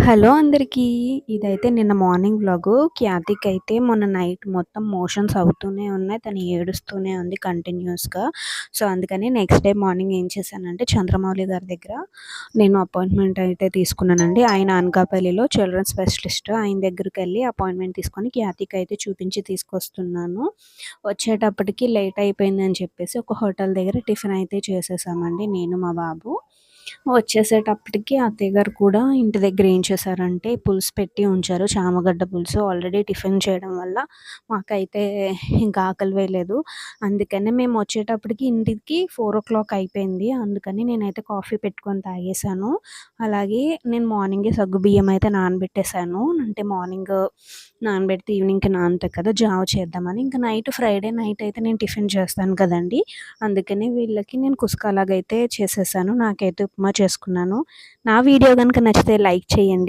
Hello అందరికీ. ఇదైతే నిన్న మార్నింగ్ వ్లాగు. ఖ్యాతికైతే మొన్న నైట్ మొత్తం మోషన్స్ అవుతూనే ఉన్నాయి. తను ఏడుస్తూనే ఉంది కంటిన్యూయస్‌గా. సో, అందుకని నెక్స్ట్ డే మార్నింగ్ ఏం చేశానంటే చంద్రమౌళి గారి దగ్గర నేను అపాయింట్మెంట్ అయితే తీసుకున్నానండి. ఆయన అనకాపల్లిలో చిల్డ్రన్ స్పెషలిస్ట్. ఆయన దగ్గరికెళ్ళి అపాయింట్మెంట్ తీసుకొని ఖ్యాతికైతే చూపించి తీసుకొస్తున్నాను. వచ్చేటప్పటికి లేట్ అయిపోయిందని చెప్పేసి ఒక హోటల్ దగ్గర టిఫిన్ అయితే చేసేసామండి నేను, మా బాబు. వచ్చేసేటప్పటికి అత్తయ్య గారు కూడా ఇంటి దగ్గర ఏం చేశారంటే పులుసు పెట్టి ఉంచారు. చామగడ్డ పులుసు. ఆల్రెడీ టిఫిన్ చేయడం వల్ల మాకైతే ఇంకా ఆకలి వేయలేదు. అందుకనే మేము వచ్చేటప్పటికి ఇంటికి 4:00 అయిపోయింది. అందుకని నేనైతే కాఫీ పెట్టుకొని తాగేసాను. అలాగే నేను మార్నింగే సగ్గుబియ్యం అయితే నానబెట్టేసాను. అంటే మార్నింగ్ నానబెడితే ఈవినింగ్‌కి నానుతాయి కదా! జావ చేద్దామని. ఇంకా ఫ్రైడే నైట్ అయితే నేను టిఫిన్ చేస్తాను కదండీ! అందుకని వీళ్ళకి నేను కుస్కా లాగైతే చేసేసాను. నాకైతే ఉప్మా చేసుకున్నాను. నా వీడియో గనుక నచ్చితే లైక్ చేయండి.